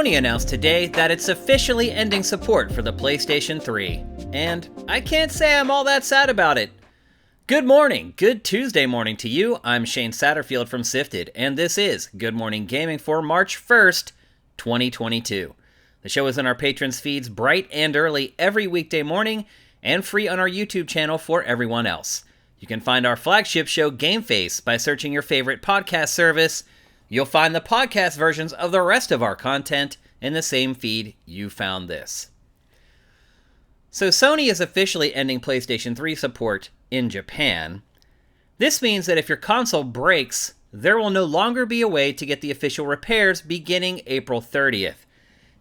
Sony announced today that it's officially ending support for the PlayStation 3, and I can't say I'm all that sad about it. Good morning, good Tuesday morning to you. I'm Shane Satterfield from SIFTD, and this is Good Morning Gaming for March 1st, 2022. The show is in our patrons' feeds bright and early every weekday morning, and free on our YouTube channel for everyone else. You can find our flagship show, Game Face, by searching your favorite podcast service. You'll find the podcast versions of the rest of our content in the same feed you found this. So Sony is officially ending PlayStation 3 support in Japan. This means that if your console breaks, there will no longer be a way to get the official repairs beginning April 30th.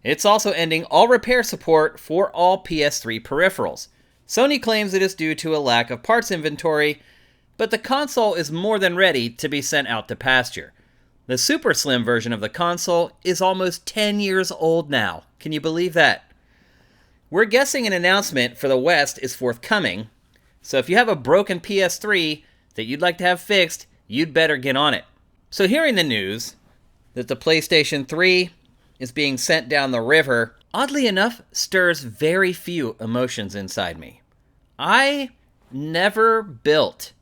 It's also ending all repair support for all PS3 peripherals. Sony claims it is due to a lack of parts inventory, but the console is more than ready to be sent out to pasture. The super slim version of the console is almost 10 years old now. Can you believe that? We're guessing an announcement for the West is forthcoming, so if you have a broken PS3 that you'd like to have fixed, you'd better get on it. So hearing the news that the PlayStation 3 is being sent down the river, oddly enough, stirs very few emotions inside me. I never built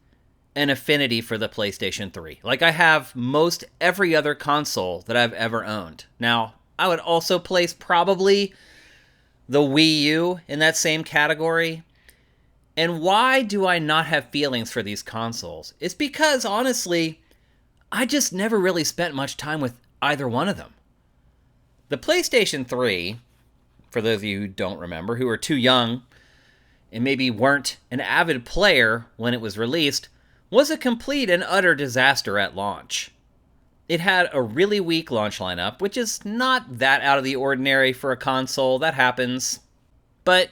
an affinity for the PlayStation 3, like I have most every other console that I've ever owned. Now, I would also place probably the Wii U in that same category. And why do I not have feelings for these consoles? It's because, honestly, I just never really spent much time with either one of them. The PlayStation 3, for those of you who don't remember, who are too young and maybe weren't an avid player when it was released, was a complete and utter disaster at launch. It had a really weak launch lineup, which is not that out of the ordinary for a console, that happens. But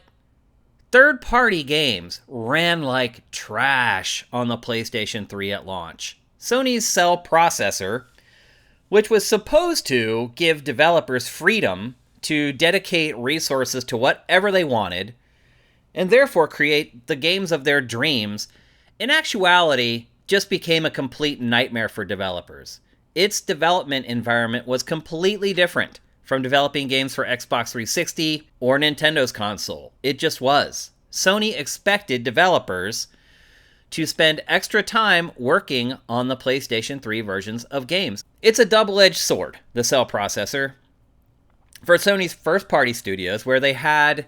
third-party games ran like trash on the PlayStation 3 at launch. Sony's Cell processor, which was supposed to give developers freedom to dedicate resources to whatever they wanted, and therefore create the games of their dreams, in actuality, just became a complete nightmare for developers. Its development environment was completely different from developing games for Xbox 360 or Nintendo's console. It just was. Sony expected developers to spend extra time working on the PlayStation 3 versions of games. It's a double-edged sword, the Cell processor. For Sony's first-party studios, where they had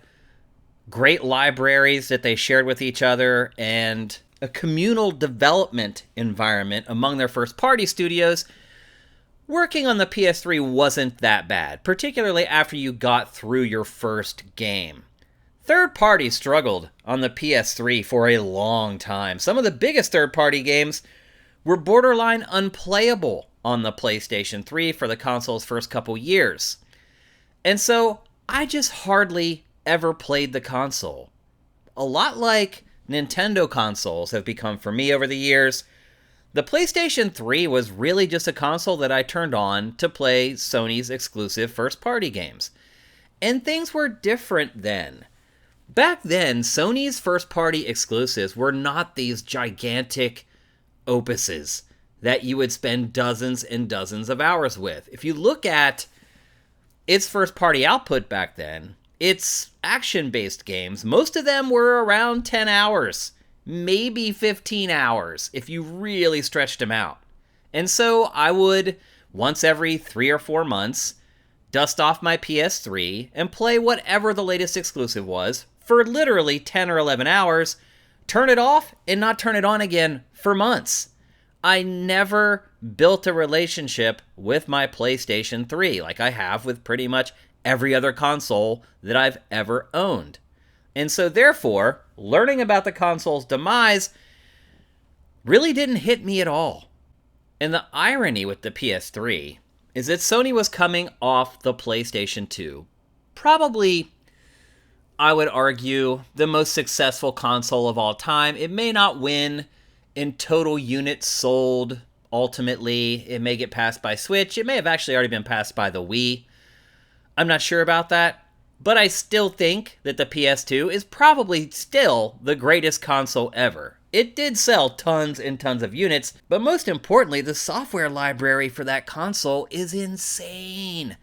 great libraries that they shared with each other and a communal development environment among their first-party studios, working on the PS3 wasn't that bad, particularly after you got through your first game. Third parties struggled on the PS3 for a long time. Some of the biggest third-party games were borderline unplayable on the PlayStation 3 for the console's first couple years. And so, I just hardly ever played the console. A lot like Nintendo consoles have become for me over the years, the PlayStation 3 was really just a console that I turned on to play Sony's exclusive first-party games. And things were different then. Back then, Sony's first-party exclusives were not these gigantic opuses that you would spend dozens and dozens of hours with. If you look at its first-party output back then, its action-based games, most of them were around 10 hours, maybe 15 hours, if you really stretched them out. And so I would, once every 3 or 4 months, dust off my PS3 and play whatever the latest exclusive was for literally 10 or 11 hours, turn it off, and not turn it on again for months. I never built a relationship with my PlayStation 3 like I have with pretty much every other console that I've ever owned. And so therefore, learning about the console's demise really didn't hit me at all. And the irony with the PS3 is that Sony was coming off the PlayStation 2. Probably, I would argue, the most successful console of all time. It may not win in total units sold. Ultimately, it may get passed by Switch. It may have actually already been passed by the Wii. I'm not sure about that, but I still think that the PS2 is probably still the greatest console ever. It did sell tons and tons of units, but most importantly, the software library for that console is insane.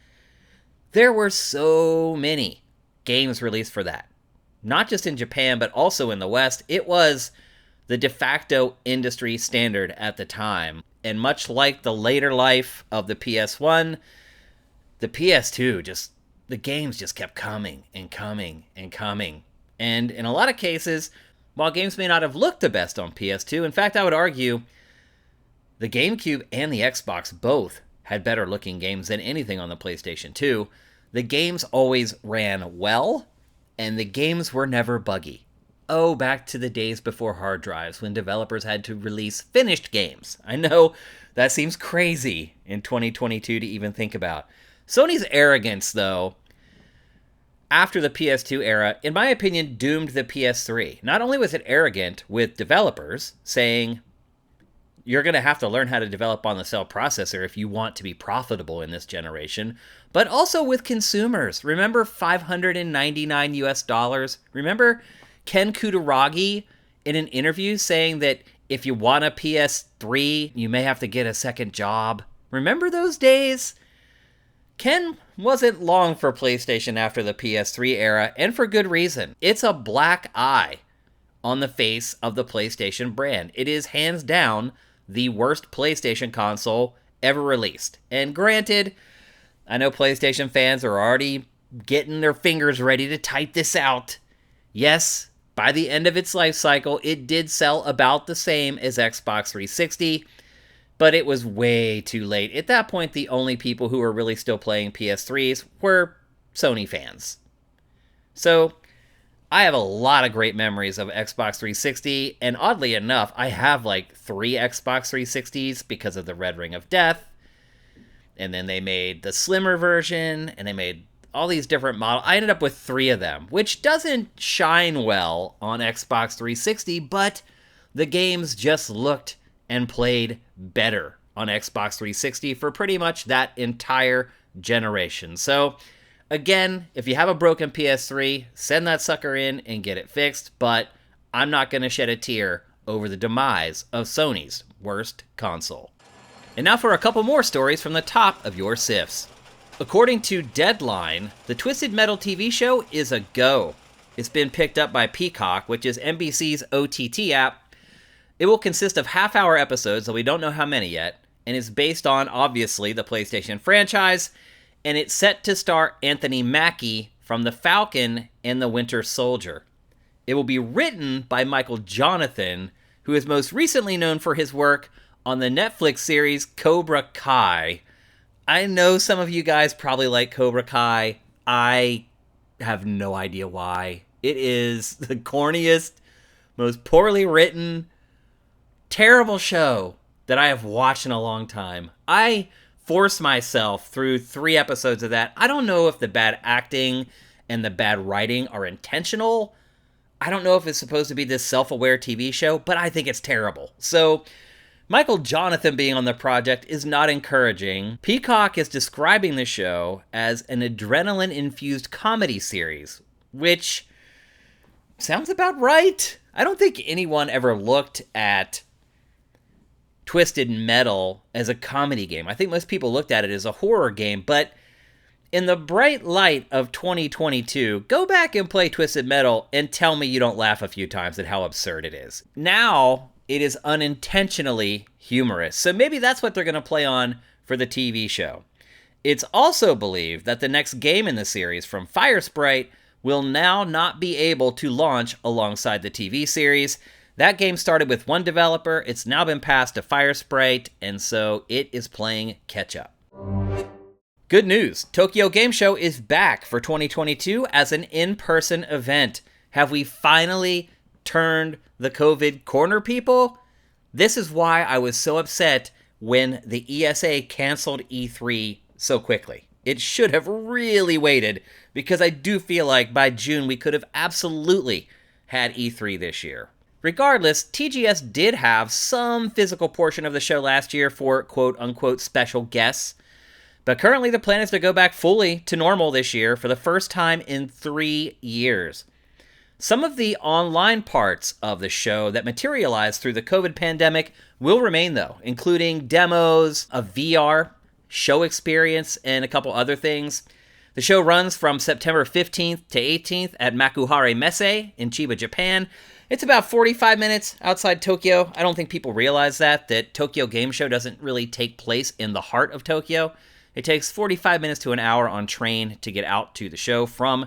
There were so many games released for that. Not just in Japan, but also in the West. It was the de facto industry standard at the time. And much like the later life of the PS1, the PS2 the games just kept coming and coming and coming. And in a lot of cases, while games may not have looked the best on PS2, in fact, I would argue the GameCube and the Xbox both had better looking games than anything on the PlayStation 2. The games always ran well, and the games were never buggy. Oh, back to the days before hard drives when developers had to release finished games. I know that seems crazy in 2022 to even think about. Sony's arrogance, though, after the PS2 era, in my opinion, doomed the PS3. Not only was it arrogant with developers, saying, you're going to have to learn how to develop on the cell processor if you want to be profitable in this generation, but also with consumers. Remember $599 US? Remember Ken Kutaragi in an interview saying that if you want a PS3, you may have to get a second job? Remember those days? Ken wasn't long for PlayStation after the PS3 era, and for good reason. It's a black eye on the face of the PlayStation brand. It is hands down the worst PlayStation console ever released. And granted, I know PlayStation fans are already getting their fingers ready to type this out. Yes, by the end of its life cycle, it did sell about the same as Xbox 360, but it was way too late. At that point, the only people who were really still playing PS3s were Sony fans. So, I have a lot of great memories of Xbox 360, and oddly enough, I have like 3 Xbox 360s because of the Red Ring of Death, and then they made the slimmer version, and they made all these different models. I ended up with 3 of them, which doesn't shine well on Xbox 360, but the games just looked and played better on Xbox 360 for pretty much that entire generation. So, again, if you have a broken PS3, send that sucker in and get it fixed, but I'm not going to shed a tear over the demise of Sony's worst console. And now for a couple more stories from the top of your SIFs. According to Deadline, the Twisted Metal TV show is a go. It's been picked up by Peacock, which is NBC's OTT app. It will consist of half-hour episodes, though we don't know how many yet, and is based on, obviously, the PlayStation franchise, and it's set to star Anthony Mackie from The Falcon and The Winter Soldier. It will be written by Michael Jonathan, who is most recently known for his work on the Netflix series Cobra Kai. I know some of you guys probably like Cobra Kai. I have no idea why. It is the corniest, most poorly written, terrible show that I have watched in a long time. I forced myself through 3 episodes of that. I don't know if the bad acting and the bad writing are intentional. I don't know if it's supposed to be this self-aware TV show, but I think it's terrible. So, Michael Jonathan being on the project is not encouraging. Peacock is describing the show as an adrenaline-infused comedy series, which sounds about right. I don't think anyone ever looked at Twisted Metal as a comedy game. I think most people looked at it as a horror game, but in the bright light of 2022, go back and play Twisted Metal and tell me you don't laugh a few times at how absurd it is. Now, it is unintentionally humorous, so maybe that's what they're going to play on for the TV show. It's also believed that the next game in the series from Firesprite will now not be able to launch alongside the TV series. That game started with one developer, it's now been passed to Firesprite, and so it is playing catch-up. Good news, Tokyo Game Show is back for 2022 as an in-person event. Have we finally turned the COVID corner, people? This is why I was so upset when the ESA canceled E3 so quickly. It should have really waited, because I do feel like by June we could have absolutely had E3 this year. Regardless, TGS did have some physical portion of the show last year for quote-unquote special guests, but currently the plan is to go back fully to normal this year for the first time in 3 years. Some of the online parts of the show that materialized through the COVID pandemic will remain, though, including demos, a VR show experience, and a couple other things. The The show runs from September 15th to 18th at Makuhari Messe in Chiba, Japan. It's about 45 minutes outside Tokyo. I don't think people realize that Tokyo Game Show doesn't really take place in the heart of Tokyo. It takes 45 minutes to an hour on train to get out to the show from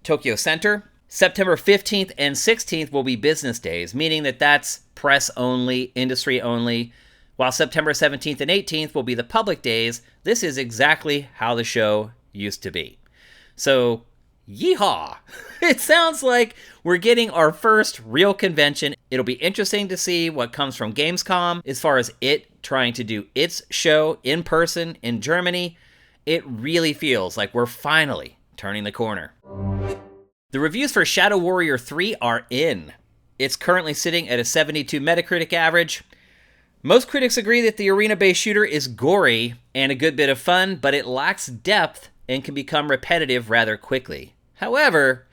Tokyo Center. September 15th and 16th will be business days, meaning that's press only, industry only, while September 17th and 18th will be the public days. This is exactly how the show used to be. So, yeehaw! It sounds like we're getting our first real convention. It'll be interesting to see what comes from Gamescom as far as it trying to do its show in person in Germany. It really feels like we're finally turning the corner. The reviews for Shadow Warrior 3 are in. It's currently sitting at a 72 Metacritic average. Most critics agree that the arena-based shooter is gory and a good bit of fun, but it lacks depth and can become repetitive rather quickly. However,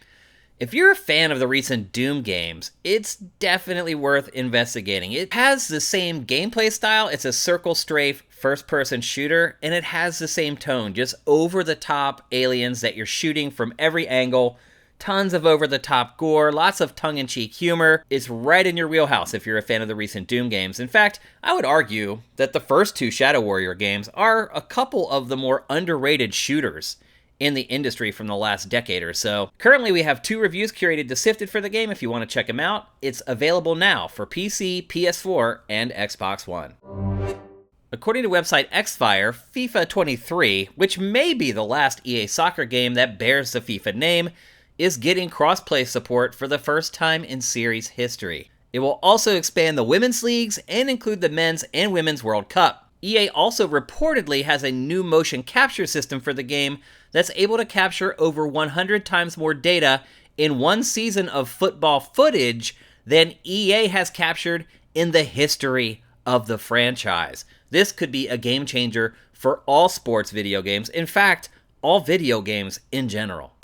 if you're a fan of the recent Doom games, it's definitely worth investigating. It has the same gameplay style. It's a circle strafe first-person shooter, and it has the same tone, just over-the-top aliens that you're shooting from every angle. Tons of over-the-top gore, lots of tongue-in-cheek humor. It's right in your wheelhouse if you're a fan of the recent Doom games. In fact, I would argue that the first two Shadow Warrior games are a couple of the more underrated shooters in the industry from the last decade or so. Currently, we have 2 reviews curated to SIFTD for the game if you want to check them out. It's available now for PC, PS4, and Xbox One. According to website Xfire, FIFA 23, which may be the last EA soccer game that bears the FIFA name, is getting crossplay support for the first time in series history. It will also expand the women's leagues and include the men's and women's World Cup. EA also reportedly has a new motion capture system for the game that's able to capture over 100 times more data in one season of football footage than EA has captured in the history of the franchise. This could be a game changer for all sports video games. In fact, all video games in general.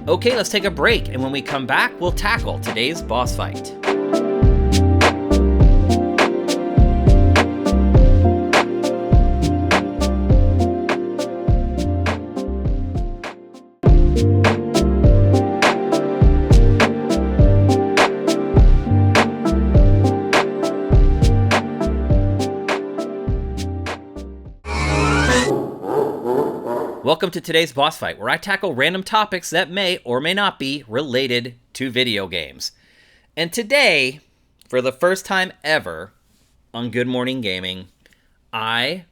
Okay, let's take a break, and when we come back, we'll tackle today's boss fight. Welcome to today's boss fight, where I tackle random topics that may or may not be related to video games. And today, for the first time ever on Good Morning Gaming, I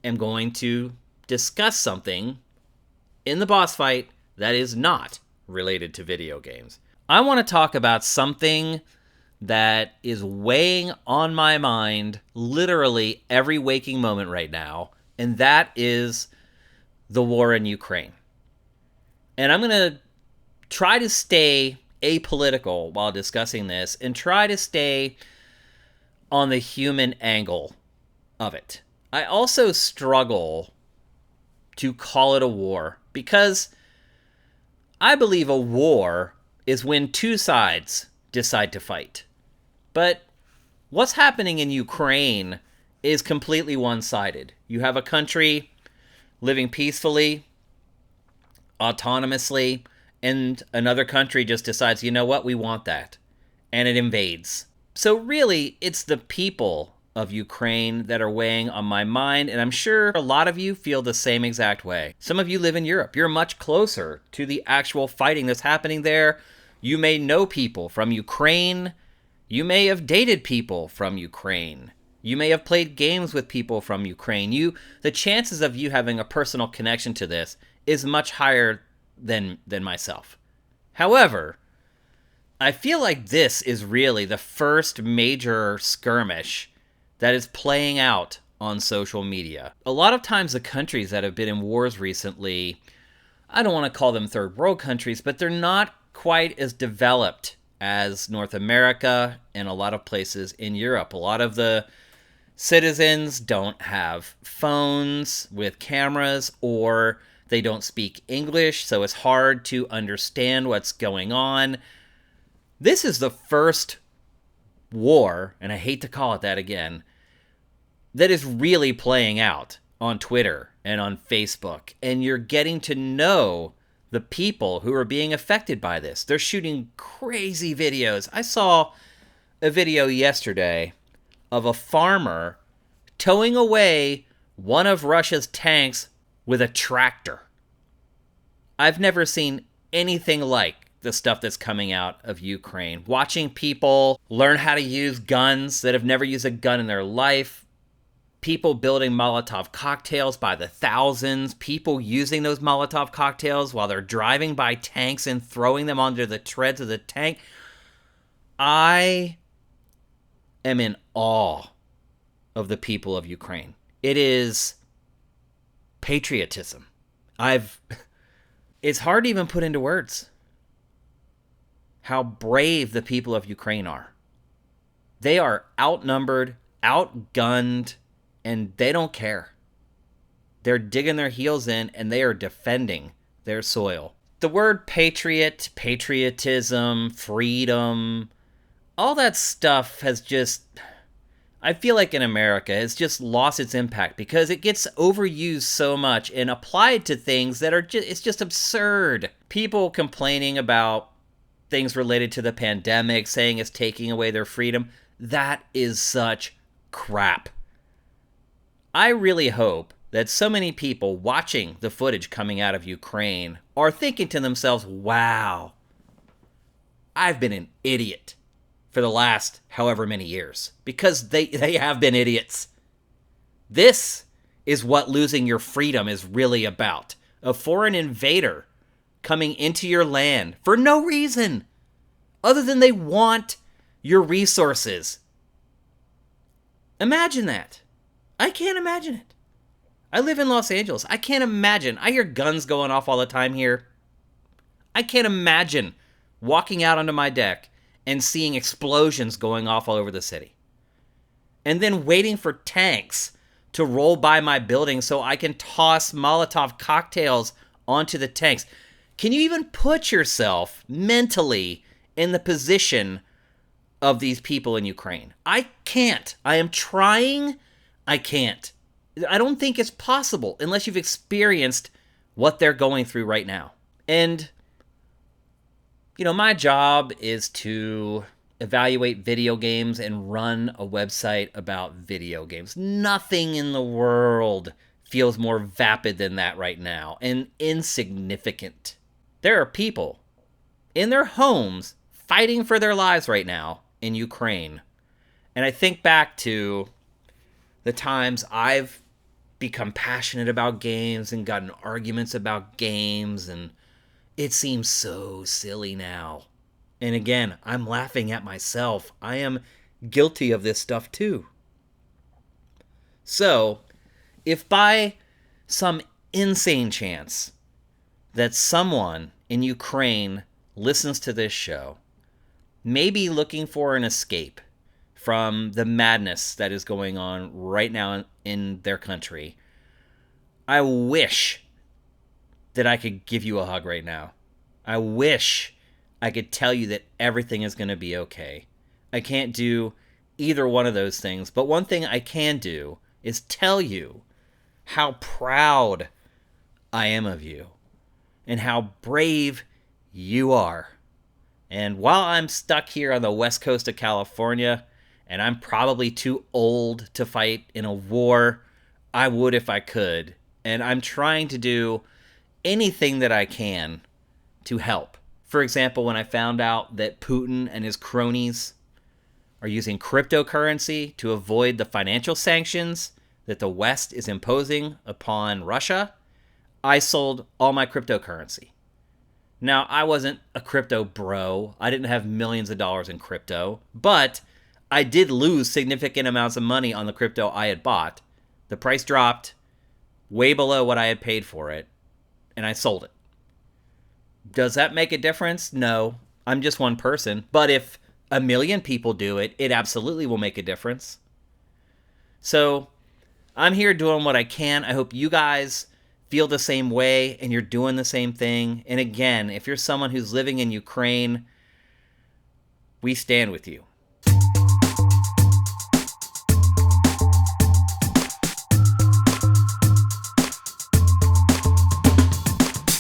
am going to discuss something in the boss fight that is not related to video games. I want to talk about something that is weighing on my mind literally every waking moment right now, and that is the war in Ukraine. And I'm going to try to stay apolitical while discussing this and try to stay on the human angle of it. I also struggle to call it a war because I believe a war is when two sides decide to fight. But what's happening in Ukraine is completely one-sided. You have a country living peacefully, autonomously, and another country just decides, you know what, we want that, and it invades. So really, it's the people of Ukraine that are weighing on my mind, and I'm sure a lot of you feel the same exact way. Some of you live in Europe. You're much closer to the actual fighting that's happening there. You may know people from Ukraine. You may have dated people from Ukraine. You may have played games with people from Ukraine. The chances of you having a personal connection to this is much higher than myself. However, I feel like this is really the first major skirmish that is playing out on social media. A lot of times the countries that have been in wars recently, I don't want to call them third world countries, but they're not quite as developed as North America and a lot of places in Europe. A lot of the citizens don't have phones with cameras, or they don't speak English, so it's hard to understand what's going on. This is the first war, and I hate to call it that again, that is really playing out on Twitter and on Facebook. And you're getting to know the people who are being affected by this. They're shooting crazy videos. I saw a video yesterday of a farmer towing away one of Russia's tanks with a tractor. I've never seen anything like the stuff that's coming out of Ukraine. Watching people learn how to use guns that have never used a gun in their life. People building Molotov cocktails by the thousands. People using those Molotov cocktails while they're driving by tanks and throwing them onto the treads of the tank. I am in awe of the people of Ukraine. It is patriotism. It's hard to even put into words how brave the people of Ukraine are. They are outnumbered, outgunned, and they don't care. They're digging their heels in, and they are defending their soil. The word patriot, patriotism, freedom, all that stuff has just, I feel like in America, it's just lost its impact because it gets overused so much and applied to things that are just, it's just absurd. People complaining about things related to the pandemic, saying it's taking away their freedom. That is such crap. I really hope that so many people watching the footage coming out of Ukraine are thinking to themselves, wow, I've been an idiot for the last however many years, because they have been idiots. This is what losing your freedom is really about. A foreign invader coming into your land for no reason other than they want your resources. Imagine that. I can't imagine it. I live in Los Angeles. I can't imagine. I hear guns going off all the time here. I can't imagine walking out onto my deck and seeing explosions going off all over the city. And then waiting for tanks to roll by my building so I can toss Molotov cocktails onto the tanks. Can you even put yourself mentally in the position of these people in Ukraine? I can't. I am trying. I can't. I don't think it's possible unless you've experienced what they're going through right now. And you know, my job is to evaluate video games and run a website about video games. Nothing in the world feels more vapid than that right now, and insignificant. There are people in their homes fighting for their lives right now in Ukraine. And I think back to the times I've become passionate about games and gotten arguments about games, and it seems so silly now. And again, I'm laughing at myself. I am guilty of this stuff too. So, if by some insane chance that someone in Ukraine listens to this show, maybe looking for an escape from the madness that is going on right now in their country, I wish that I could give you a hug right now. I wish I could tell you that everything is going to be okay. I can't do either one of those things, but one thing I can do is tell you how proud I am of you and how brave you are. And while I'm stuck here on the west coast of California, and I'm probably too old to fight in a war, I would if I could. And I'm trying to do anything that I can to help. For example, when I found out that Putin and his cronies are using cryptocurrency to avoid the financial sanctions that the West is imposing upon Russia, I sold all my cryptocurrency. Now, I wasn't a crypto bro. I didn't have millions of dollars in crypto, but I did lose significant amounts of money on the crypto I had bought. The price dropped way below what I had paid for it, and I sold it. Does that make a difference? No. I'm just one person. But if a million people do it, it absolutely will make a difference. So I'm here doing what I can. I hope you guys feel the same way and you're doing the same thing. And again, if you're someone who's living in Ukraine, we stand with you.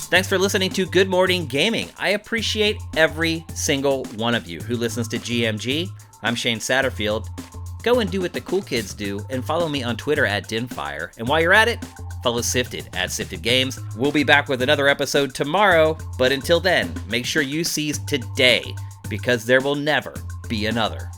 Thanks for listening to Good Morning Gaming. I appreciate every single one of you who listens to GMG. I'm Shane Satterfield. Go and do what the cool kids do and follow me on Twitter at Dinfire. And while you're at it, follow Sifted at Sifted Games. We'll be back with another episode tomorrow, but until then, make sure you seize today because there will never be another.